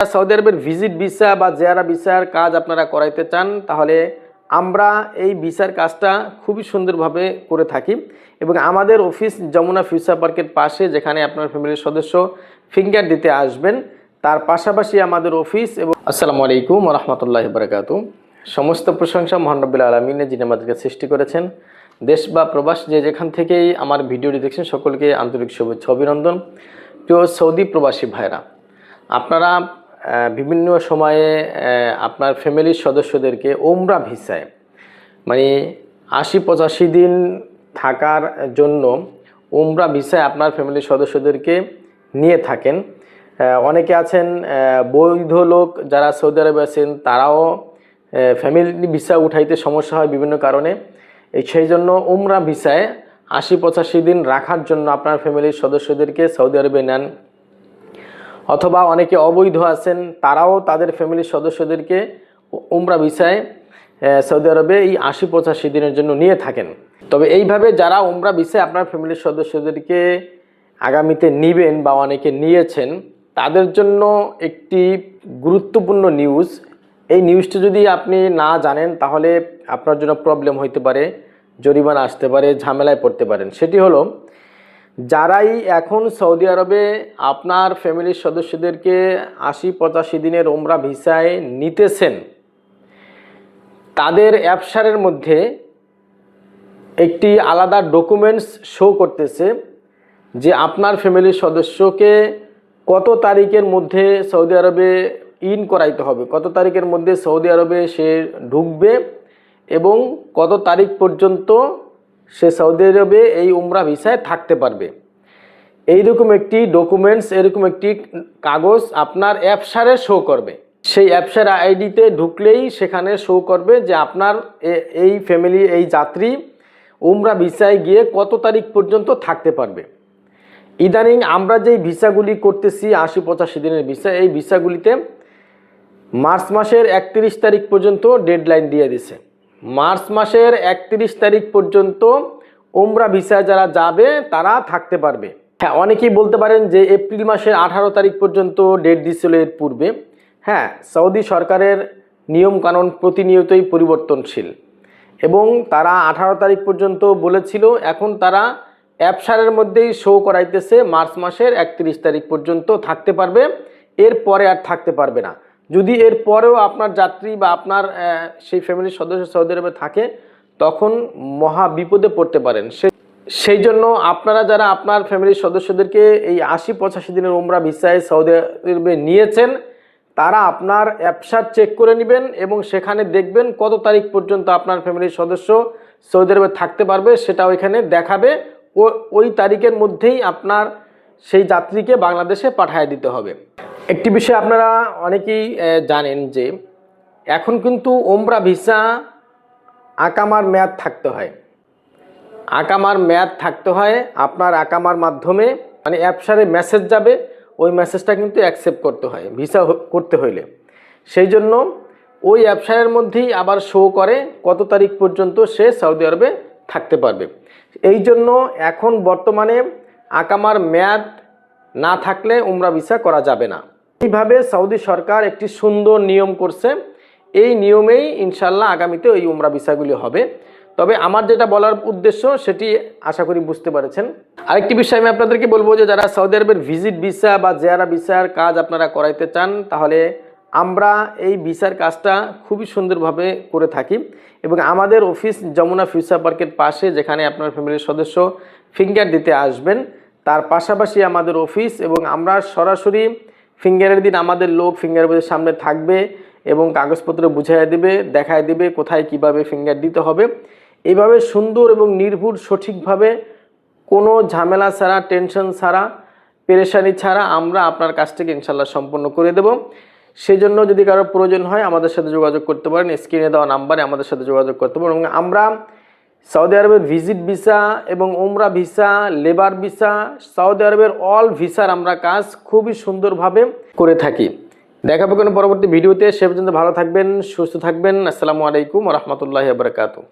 Saudi আরবের visit visa বা জিয়ারা ভিসার কাজ আপনারা করাইতে চান, তাহলে আমরা এই ভিসার কাজটা খুবই সুন্দরভাবে করে থাকি এবং আমাদের অফিস যমুনা ফিউচার পার্কের পাশে, যেখানে আপনার ফ্যামিলির সদস্য ফিঙ্গার দিতে আসবেন, তার পাশাপাশি আমাদের অফিস। এবং আসসালামু আলাইকুম ওয়া রাহমাতুল্লাহি ওয়া বারাকাতুহু। সমস্ত প্রশংসা মহান রব্বুল আলামিনের, যিনি আমাদেরকে সৃষ্টি করেছেন। দেশ বা প্রবাস যে যেখান থেকেই আমার ভিডিওটি দেখছেন, সকলকে আন্তরিক শুভেচ্ছা অভিনন্দন। প্রিয় সৌদি প্রবাসী ভাইরা, আপনারা বিভিন্ন সময়ে আপনার ফ্যামিলির সদস্যদেরকে উমরা ভিসায়, মানে ৮০-৮৫ দিন থাকার জন্য উমরা ভিসায় আপনার ফ্যামিলির সদস্যদেরকে নিয়ে থাকেন। অনেকে আছেন বৈধ লোক যারা সৌদি আরবে আছেন, তারাও ফ্যামিলি ভিসা উঠাইতে সমস্যা হয় বিভিন্ন কারণে। সেই জন্য উমরা ভিসায় ৮০-৮৫ দিন রাখার জন্য আপনার ফ্যামিলির সদস্যদেরকে সৌদি আরবে নেন। অথবা অনেকে অবৈধ আছেন, তারাও তাদের ফ্যামিলির সদস্যদেরকে উমরা ভিসায় সৌদি আরবে এই ৮০-৮৫ দিনের জন্য নিয়ে থাকেন। তবে এইভাবে যারা উমরা ভিসায় আপনার ফ্যামিলির সদস্যদেরকে আগামীতে নিবেন বা অনেকে নিয়েছেন, তাদের জন্য একটি গুরুত্বপূর্ণ নিউজ। এই নিউজটা যদি আপনি না জানেন, তাহলে আপনার জন্য প্রবলেম হইতে পারে, জরিমানা আসতে পারে, ঝামেলায় পড়তে পারেন। সেটি হলো, যারাই এখন সৌদি আরবে আপনার ফ্যামিলির সদস্যদেরকে ৮০-৮৫ দিনের উমরা ভিসায় নিতেছেন, তাদের অ্যাপসারের মধ্যে একটি আলাদা ডকুমেন্টস শো করতেছে যে আপনার ফ্যামিলির সদস্যকে কত তারিখের মধ্যে সৌদি আরবে ইন করাইতে হবে, কত তারিখের মধ্যে সৌদি আরবে সে ঢুকবে এবং কত তারিখ পর্যন্ত সে সৌদি আরবে এই উমরা ভিসায় থাকতে পারবে। এইরকম একটি ডকুমেন্টস, এরকম একটি কাগজ আপনার অ্যাপসারে শো করবে। সেই অ্যাপসার আইডিতে ঢুকলেই সেখানে শো করবে যে আপনার এই ফ্যামিলি, এই যাত্রী উমরা ভিসায় গিয়ে কত তারিখ পর্যন্ত থাকতে পারবে। ইদানিং আমরা যেই ভিসাগুলি করতেছি ৮০-৮৫ দিনের ভিসা, এই ভিসাগুলিতে মার্চ মাসের ৩১ তারিখ পর্যন্ত ডেডলাইন দিয়ে দিছে। মার্চ মাসের ৩১ তারিখ পর্যন্ত উমরা ভিসায় যারা যাবে তারা থাকতে পারবে। হ্যাঁ, অনেকেই বলতে পারেন যে এপ্রিল মাসের ১৮ তারিখ পর্যন্ত ডেট দিছিল এর পূর্বে। হ্যাঁ, সৌদি সরকারের নিয়মকানুন প্রতিনিয়তই পরিবর্তনশীল এবং তারা ১৮ তারিখ পর্যন্ত বলেছিল, এখন তারা অ্যাপসারের মধ্যেই শো করাইতেছে মার্চ মাসের ৩১ তারিখ পর্যন্ত থাকতে পারবে, এর পরে আর থাকতে পারবে না। যদি এর পরেও আপনার যাত্রী বা আপনার সেই ফ্যামিলির সদস্য সৌদি আরবে থাকে, তখন মহা বিপদে পড়তে পারেন। সেই জন্য আপনারা যারা আপনার ফ্যামিলির সদস্যদেরকে এই ৮০-৮৫ দিনের উমরা ভিসায় সৌদি আরবে নিয়েছেন, তারা আপনার অ্যাপসার চেক করে নেবেন এবং সেখানে দেখবেন কত তারিখ পর্যন্ত আপনার ফ্যামিলির সদস্য সৌদি আরবে থাকতে পারবে, সেটা ওইখানে দেখাবে। ওই তারিখের মধ্যেই আপনার সেই যাত্রীকে বাংলাদেশে পাঠিয়ে দিতে হবে। একটি বিষয় আপনারা অনেকেই জানেন যে এখন কিন্তু উমরা ভিসা আকামার মেয়াদ থাকতে হয়। আকামার মেয়াদ থাকতে হয়, আপনার আকামার মাধ্যমে মানে অ্যাপসারে মেসেজ যাবে, ওই মেসেজটা কিন্তু অ্যাকসেপ্ট করতে হয় ভিসা করতে হইলে। সেই জন্য ওই অ্যাপসারের মধ্যেই আবার শো করে কত তারিখ পর্যন্ত সে সৌদি আরবে থাকতে পারবে। এই জন্য এখন বর্তমানে আকামার মেয়াদ না থাকলে উমরা ভিসা করা যাবে না। এইভাবে সৌদি সরকার একটি সুন্দর নিয়ম করছে। এই নিয়মেই ইনশাল্লাহ আগামীতে ওই উমরা ভিসাগুলি হবে। তবে আমার যেটা বলার উদ্দেশ্য সেটি আশা করি বুঝতে পেরেছেন। আরেকটি বিষয় আমি আপনাদেরকে বলবো যে যারা সৌদি আরবের ভিজিট ভিসা বা জিয়ারা ভিসার কাজ আপনারা করাইতে চান, তাহলে আমরা এই ভিসার কাজটা খুবই সুন্দরভাবে করে থাকি এবং আমাদের অফিস যমুনা ফিউচার পার্কের পাশে, যেখানে আপনার ফ্যামিলির সদস্য ফিঙ্গার দিতে আসবেন, তার পাশাপাশি আমাদের অফিস। এবং আমরা সরাসরি ফিঙ্গারের দিন আমাদের লোক ফিঙ্গারের সামনে থাকবে এবং কাগজপত্র বুঝাইয়া দেবে, দেখায় দেবে কোথায় কিভাবে ফিঙ্গার দিতে হবে। এইভাবে সুন্দর এবং নির্ভুল সঠিকভাবে কোনো ঝামেলা ছাড়া, টেনশন ছাড়া, পেরেশানি ছাড়া আমরা আপনার কাজটাকে ইনশাল্লাহ সম্পন্ন করে দেব। সেই জন্য যদি কারো প্রয়োজন হয় আমাদের সাথে যোগাযোগ করতে পারেন, স্ক্রিনে দেওয়া নাম্বারে আমাদের সাথে যোগাযোগ করতে পারেন। এবং আমরা সৌদি আরবের ভিজিট ভিসা এবং উমরা ভিসা, লেবার ভিসা, সৌদি আরবের অল ভিসার আমরা কাজ খুবই সুন্দরভাবে করে থাকি। দেখাবো কোনো পরবর্তী ভিডিওতে। সে পর্যন্ত ভালো থাকবেন, সুস্থ থাকবেন। আসসালামু আলাইকুম ওয়া রাহমাতুল্লাহি ওয়া বারাকাতুহু।